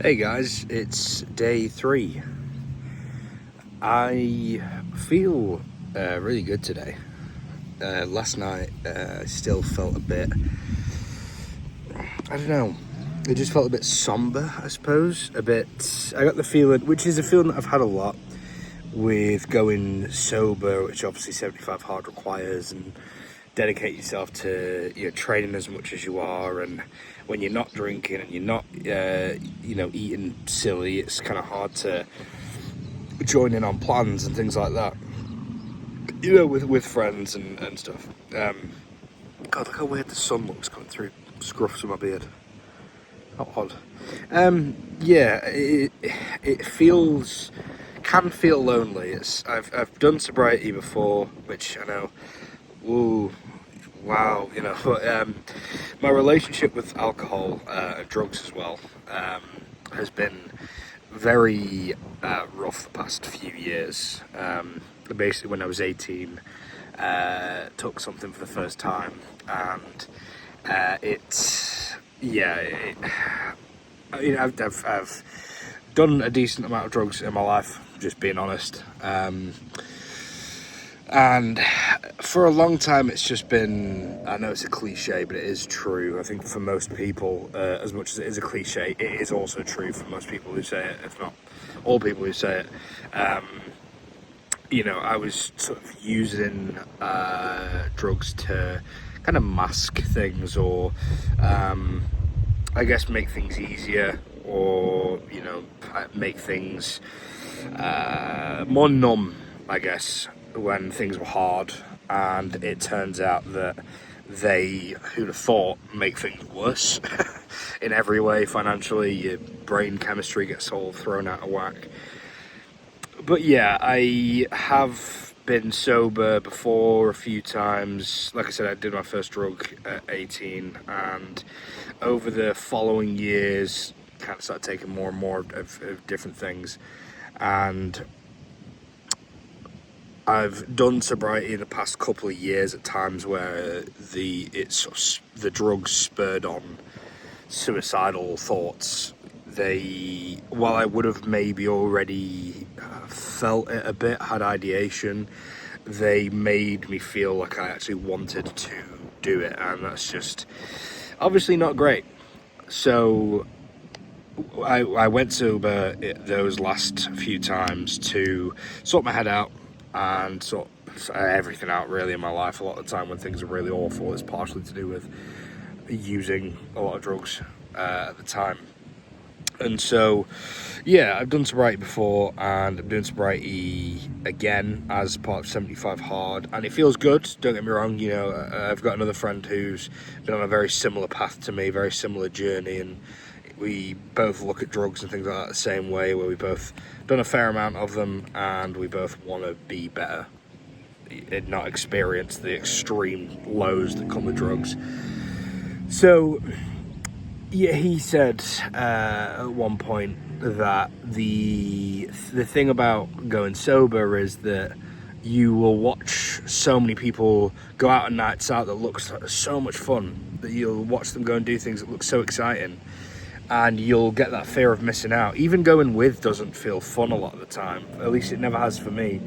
Hey guys, it's day 3. I feel really good today. Last night I still felt a bit, I don't know, it just felt a bit somber, I suppose. I got the feeling, which is a feeling that I've had a lot with going sober, which obviously 75 hard requires, and dedicate yourself to training as much as you are. And when you're not drinking and you're not eating silly, it's kind of hard to join in on plans and things like that, with friends and stuff. God, look how weird the sun looks coming through scruffs of my beard. How odd. Yeah, it can feel lonely. I've done sobriety before, which I know, ooh, wow, but my relationship with alcohol and drugs as well has been very rough the past few years. Basically, when I was 18, took something for the first time, and I've done a decent amount of drugs in my life, just being honest. And for a long time, it's just been, I know it's a cliche, but it is true. I think for most people, as much as it is a cliche, it is also true for most people who say it, if not all people who say it. I was sort of using drugs to kind of mask things, or I guess make things easier, or make things more numb, I guess, when things were hard. And it turns out that who'd have thought, make things worse in every way. Financially, your brain chemistry gets all thrown out of whack. But yeah, I have been sober before a few times. Like I said, I did my first drug at 18, and over the following years, kind of started taking more and more of different things. And I've done sobriety in the past couple of years at times where the drugs spurred on suicidal thoughts. While I would have maybe already felt it a bit, had ideation, they made me feel like I actually wanted to do it, and that's just obviously not great. So I went sober those last few times to sort my head out and sort everything out really in my life. A lot of the time when things are really awful, it's partially to do with using a lot of drugs at the time. And so, yeah, I've done sobriety before, and I'm doing sobriety again as part of 75 Hard, and it feels good, don't get me wrong. I've got another friend who's been on a very similar path to me, very similar journey, and we both look at drugs and things like that the same way, where we both done a fair amount of them, and we both want to be better and not experience the extreme lows that come with drugs. So yeah, he said at one point that the thing about going sober is that you will watch so many people go out on nights out that looks like so much fun, that you'll watch them go and do things that look so exciting, and you'll get that fear of missing out. Even going with doesn't feel fun a lot of the time, at least it never has for me.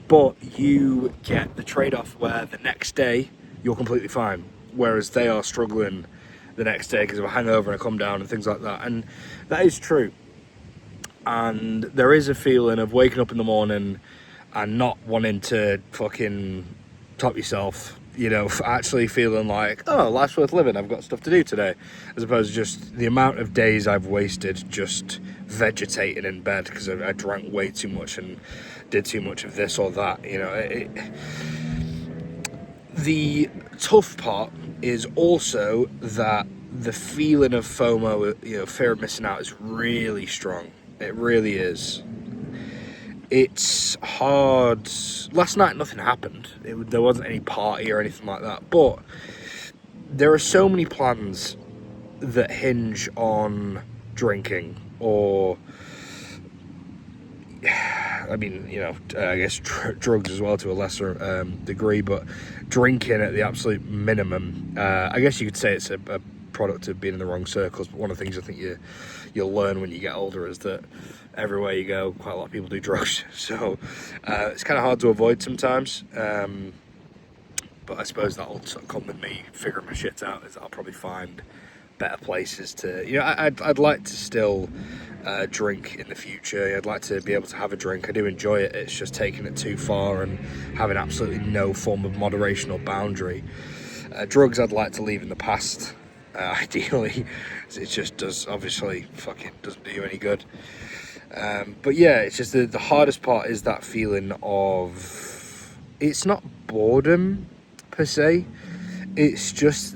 But you get the trade-off where the next day you're completely fine, whereas they are struggling the next day because of a hangover and a come down and things like that. And that is true. And there is a feeling of waking up in the morning and not wanting to fucking top yourself, actually feeling like, oh, life's worth living, I've got stuff to do today, as opposed to just the amount of days I've wasted just vegetating in bed because I drank way too much and did too much of this or that. The tough part is also that the feeling of FOMO, fear of missing out, is really strong. It really is. It's hard. Last night nothing happened. There wasn't any party or anything like that. But there are so many plans that hinge on drinking, or I guess drugs as well to a lesser degree, but drinking at the absolute minimum. I guess you could say it's a product of being in the wrong circles. But one of the things I think you'll learn when you get older is that everywhere you go, quite a lot of people do drugs. So it's kind of hard to avoid sometimes. But I suppose that'll sort of come with me figuring my shit out. Is I'll probably find better places to, I'd like to still drink in the future. I'd like to be able to have a drink. I do enjoy it. It's just taking it too far and having absolutely no form of moderation or boundary. Drugs I'd like to leave in the past, ideally. It just obviously doesn't do you any good. But yeah, it's just the hardest part is that feeling of, it's not boredom per se, it's just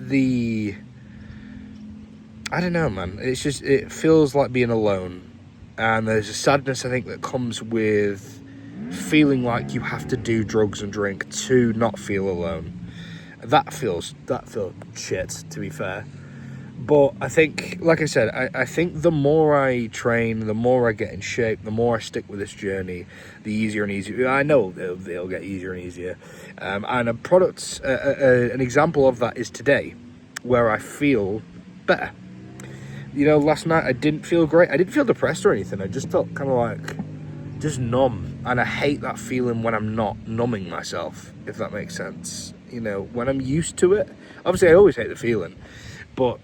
I don't know, man. It feels like being alone. And there's a sadness, I think, that comes with feeling like you have to do drugs and drink to not feel alone. That feels shit, to be fair. But I think, like I said, I think the more I train, the more I get in shape, the more I stick with this journey, the easier and easier. I know they'll get easier and easier. And an example of that is today, where I feel better. Last night I didn't feel great. I didn't feel depressed or anything. I just felt kind of like just numb. And I hate that feeling when I'm not numbing myself, if that makes sense. When I'm used to it, obviously I always hate the feeling. But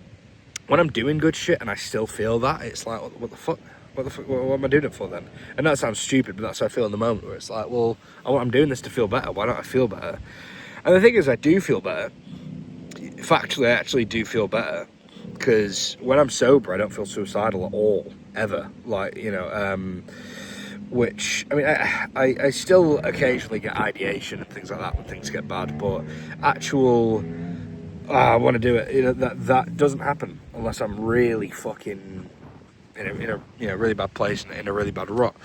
when I'm doing good shit and I still feel that, it's like, what the fuck? What am I doing it for then? And that sounds stupid, but that's how I feel in the moment, where it's like, well, I'm doing this to feel better. Why don't I feel better? And the thing is, I do feel better. Factually, I actually do feel better. Because when I'm sober, I don't feel suicidal at all, ever. Which, I mean, I still occasionally get ideation and things like that when things get bad, but actual, I want to do it, that doesn't happen unless I'm really fucking in a really bad place and in a really bad rut.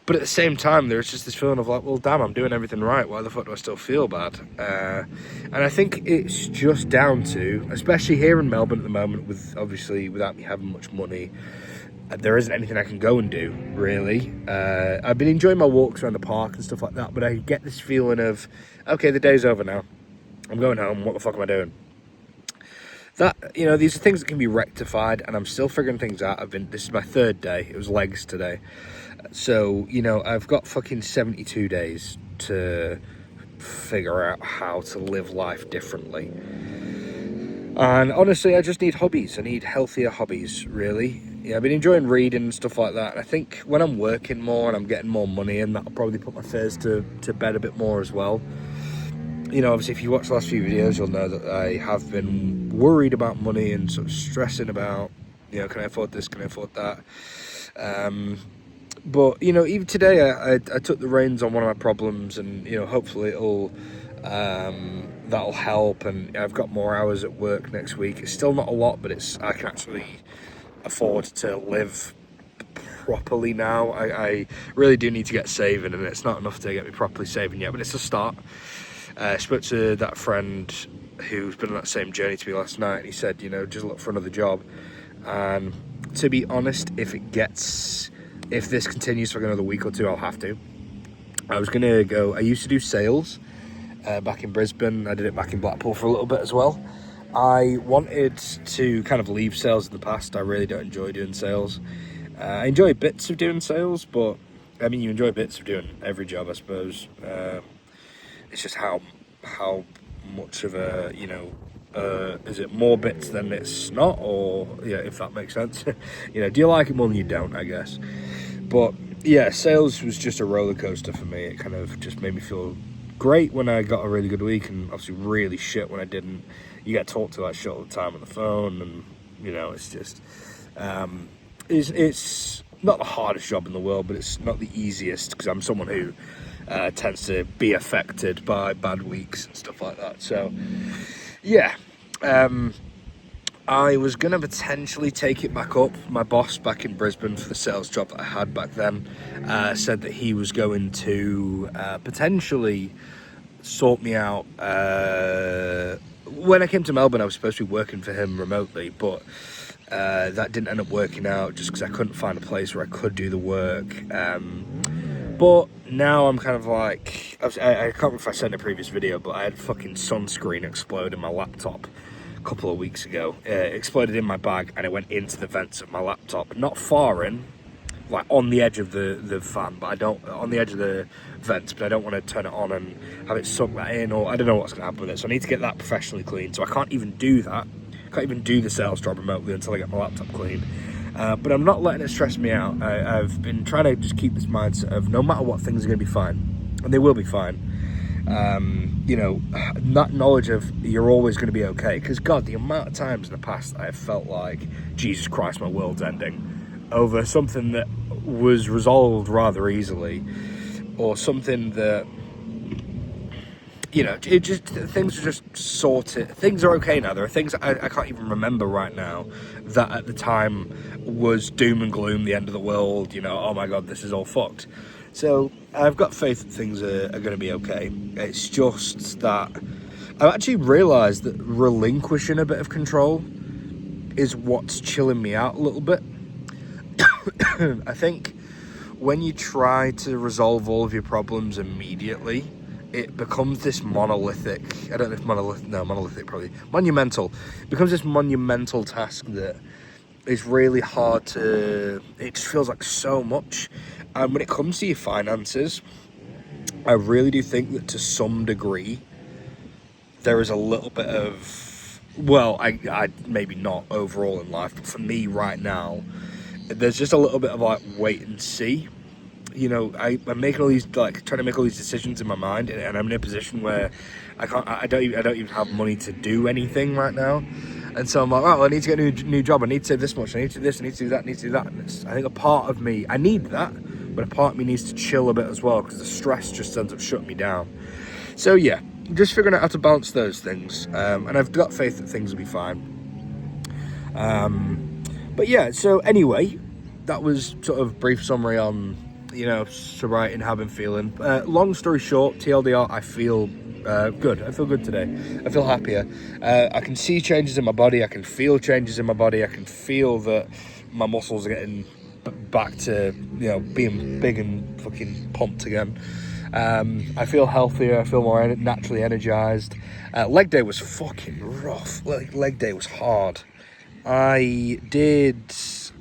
But at the same time, there's just this feeling of like, well, damn, I'm doing everything right. Why the fuck do I still feel bad? And I think it's just down to, especially here in Melbourne at the moment, without me having much money, there isn't anything I can go and do, really. I've been enjoying my walks around the park and stuff like that, but I get this feeling of, okay, the day's over now. I'm going home. What the fuck am I doing? These are things that can be rectified, and I'm still figuring things out. This is my third day. It was legs today. So, I've got fucking 72 days to figure out how to live life differently. And honestly, I just need hobbies. I need healthier hobbies, really. I've been enjoying reading and stuff like that. And I think when I'm working more and I'm getting more money in, that'll probably put my fears to bed a bit more as well. Obviously, if you watch the last few videos, you'll know that I have been worried about money and sort of stressing about, can I afford this, can I afford that? But, even today, I took the reins on one of my problems, and, hopefully that'll help, and I've got more hours at work next week. It's still not a lot, but I can actually afford to live properly now. I really do need to get saving, and it's not enough to get me properly saving yet, but it's a start. I spoke to that friend who's been on that same journey to me last night, and he said, just look for another job. And to be honest, if this continues for another week or two, I'll have to. I used to do sales back in Brisbane. I did it back in Blackpool for a little bit as well. I wanted to kind of leave sales in the past. I really don't enjoy doing sales. I enjoy bits of doing sales, but I mean, you enjoy bits of doing every job, I suppose. It's just how much of a, is it more bits than it's not, or, if that makes sense. Do you like it more than you don't, I guess. But, yeah, sales was just a roller coaster for me. It kind of just made me feel great when I got a really good week, and obviously really shit when I didn't. You get talked to like shit all the time on the phone, and, it's just, it's not the hardest job in the world, but it's not the easiest, because I'm someone who tends to be affected by bad weeks and stuff like that. So, yeah, I was going to potentially take it back up. My boss back in Brisbane for the sales job that I had back then said that he was going to potentially sort me out. When I came to Melbourne, I was supposed to be working for him remotely, but that didn't end up working out just because I couldn't find a place where I could do the work. But now I'm kind of like, I can't remember if I said in a previous video, but I had fucking sunscreen explode in my laptop couple of weeks ago. It exploded in my bag and it went into the vents of my laptop. Not far in, like on the edge of the fan, but I don't, on the edge of the vents, but I don't want to turn it on and have it suck that in, or I don't know what's going to happen with it. So I need to get that professionally cleaned. So I can't even do that. I can't even do the sales job remotely until I get my laptop clean. But I'm not letting it stress me out. I've been trying to just keep this mindset of no matter what, things are going to be fine, and they will be fine. You know, that knowledge of you're always going to be okay. Because God, the amount of times in the past I have felt like, Jesus Christ, my world's ending over something that was resolved rather easily, or something that, you know, it just, things are just sorted. Things are okay now. There are things I can't even remember right now that at the time was doom and gloom, the end of the world, you know, oh my God, this is all fucked. So I've got faith that things are going to be okay. It's just that I've actually realised that relinquishing a bit of control is what's chilling me out a little bit. I think when you try to resolve all of your problems immediately, it becomes this monolithic, I don't know if monolithic probably, monumental. It becomes this monumental task that is really hard to, it just feels like so much. And when it comes to your finances, I really do think that to some degree, there is a little bit of, well, I maybe not overall in life, but for me right now, there's just a little bit of like wait and see. You know, I'm making all these, like, trying to make all these decisions in my mind, and I'm in a position where I don't even have money to do anything right now. And so I'm like, oh, well, I need to get a new job. I need to save this much. I need to do this. I need to do that. I need to do that. And I think a part of me, I need that, but a part of me needs to chill a bit as well, because the stress just ends up shutting me down. So yeah, just figuring out how to balance those things. And I've got faith that things will be fine. But yeah, so anyway, that was sort of brief summary on, you know, sobriety and how I've been feeling. Long story short, TLDR, I feel good. I feel good today. I feel happier. I can see changes in my body. I can feel changes in my body. I can feel that my muscles are getting back to, you know, being big and fucking pumped again. I feel healthier. I feel more naturally energized. Leg day was fucking rough. Leg day was hard. I did 6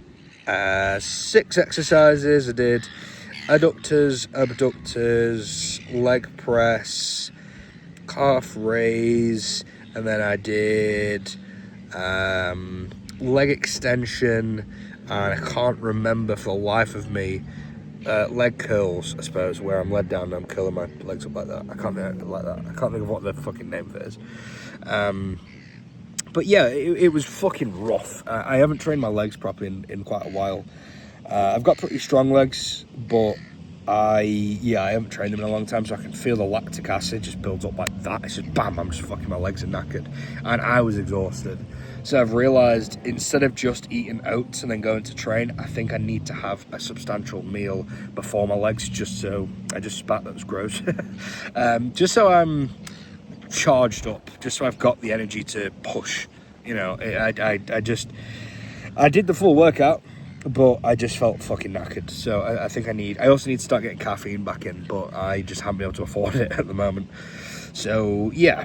exercises. I did adductors, abductors, leg press, calf raise, and then I did leg extension, and I can't remember for the life of me, leg curls, I suppose, where I'm led down and I'm curling my legs up like that. I can't think of what the fucking name of it is. But yeah, it was fucking rough. I haven't trained my legs properly in quite a while. I've got pretty strong legs, but I haven't trained them in a long time, so I can feel the lactic acid just builds up like that. It's just bam, I'm just fucking, my legs are knackered. And I was exhausted. So I've realised, instead of just eating oats and then going to train, I think I need to have a substantial meal before my legs, just so, I just spat, that was gross. Just so I'm charged up, just so I've got the energy to push. You know, I did the full workout, but I just felt fucking knackered. So I think I also need to start getting caffeine back in, but I just haven't been able to afford it at the moment. So yeah,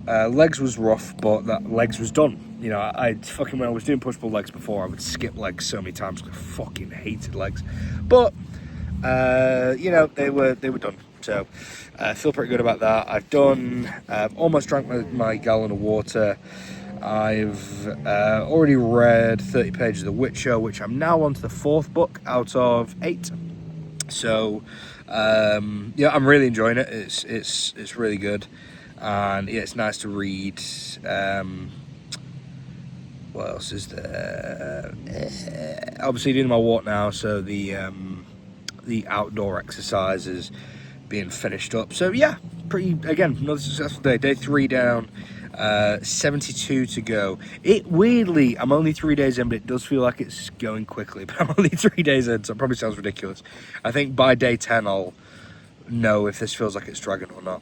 legs was rough, but that legs was done. You know, when I was doing push-pull legs before, I would skip legs so many times because I fucking hated legs. But you know, they were done. So I feel pretty good about that. I've almost drank my gallon of water. I've already read 30 pages of The Witcher, which I'm now on to the 4th book out of 8. So yeah, I'm really enjoying it. It's really good, and yeah, it's nice to read. What else is there? Obviously doing my walk now, so the outdoor exercises being finished up. So yeah, another successful day. Day 3 down, 72 to go. Weirdly, I'm only 3 days in, but it does feel like it's going quickly. But I'm only 3 days in, so it probably sounds ridiculous. I think by day 10 I'll know if this feels like it's dragging or not.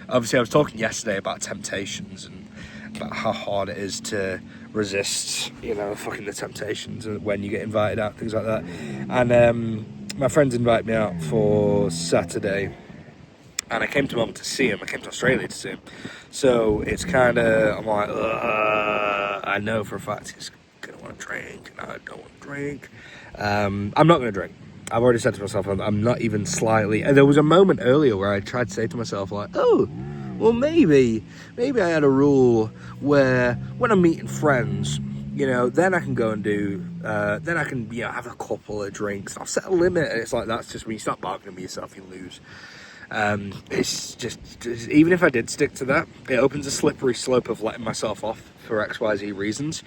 Obviously I was talking yesterday about temptations and about how hard it is to resist, you know, fucking the temptations when you get invited out, things like that. And my friends invited me out for Saturday And I came to Melbourne to see him. I came to Australia to see him. So it's kind of, I'm like, I know for a fact he's going to want to drink, and I don't want to drink. I'm not going to drink. I've already said to myself, I'm not even slightly... And there was a moment earlier where I tried to say to myself, like, oh, well, maybe I had a rule where when I'm meeting friends, you know, then I can go and do, then I can, you know, have a couple of drinks. I'll set a limit, and it's like, that's just when you start bargaining with yourself, you lose. It's just, even if I did stick to that, it opens a slippery slope of letting myself off for XYZ reasons.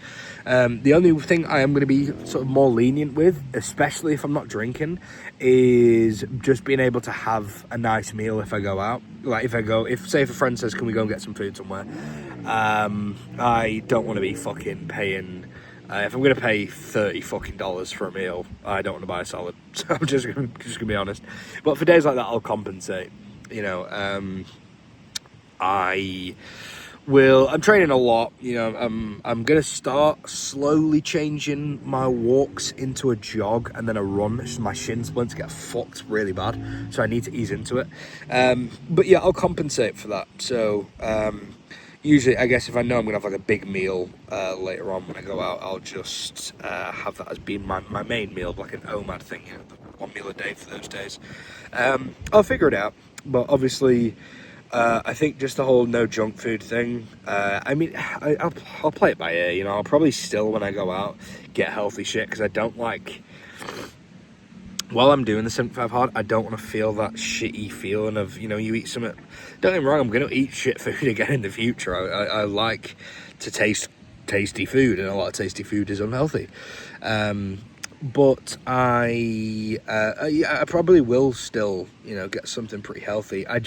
The only thing I am going to be sort of more lenient with, especially if I'm not drinking, is just being able to have a nice meal if I go out. Like if a friend says, can we go and get some food somewhere? I don't want to be fucking paying... if I'm going to pay $30 fucking for a meal, I don't want to buy a salad. So I'm just gonna be honest. But for days like that, I'll compensate. You know, I'm training a lot. You know, I'm going to start slowly changing my walks into a jog and then a run. My shin splints get fucked really bad, so I need to ease into it. But yeah, I'll compensate for that. So, usually, I guess if I know I'm going to have like a big meal later on when I go out, I'll just have that as being my main meal, like an OMAD thing, you know, one meal a day for those days. I'll figure it out, but obviously, I think just the whole no junk food thing, I mean, I'll play it by ear, you know, I'll probably still, when I go out, get healthy shit, because I don't like... While I'm doing the 75 hard, I don't want to feel that shitty feeling of, you know, you eat something... Don't get me wrong, I'm going to eat shit food again in the future. I like to taste tasty food, and a lot of tasty food is unhealthy. But I probably will still, you know, get something pretty healthy. I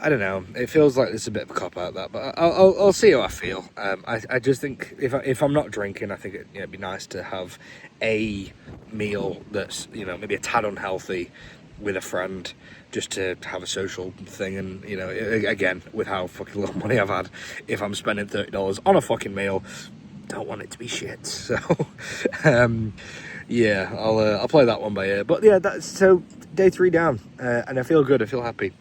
don't know. It feels like there's a bit of a cop-out, that, but I'll see how I feel. I just think if I'm not drinking, I think it'd be nice to have a meal that's, you know, maybe a tad unhealthy with a friend, just to have a social thing. And, you know, again, with how fucking little money I've had, if I'm spending $30 on a fucking meal, don't want it to be shit. So, yeah, I'll play that one by ear. But yeah, that's so day 3 down, and I feel good. I feel happy.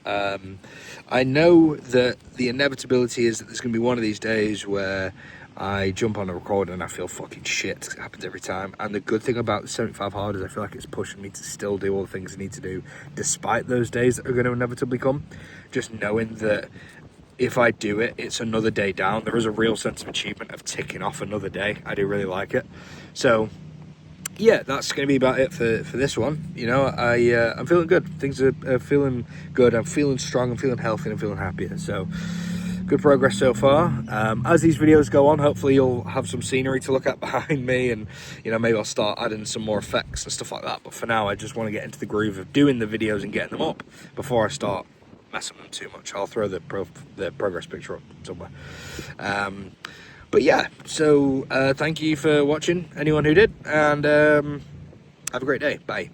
I know that the inevitability is that there's going to be one of these days where I jump on a record and I feel fucking shit. It happens every time. And the good thing about the 75 hard is I feel like it's pushing me to still do all the things I need to do, despite those days that are going to inevitably come. Just knowing that if I do it, it's another day down. There is a real sense of achievement of ticking off another day. I do really like it. So, yeah, that's going to be about it for this one. You know, I'm feeling good. Things are feeling good. I'm feeling strong. I'm feeling healthy. And I'm feeling happier. So, good progress so far. As these videos go on, hopefully you'll have some scenery to look at behind me, and, you know, maybe I'll start adding some more effects and stuff like that. But for now, I just want to get into the groove of doing the videos and getting them up before I start messing with them too much. I'll throw the progress picture up somewhere. But yeah, so thank you for watching, anyone who did, and have a great day. Bye.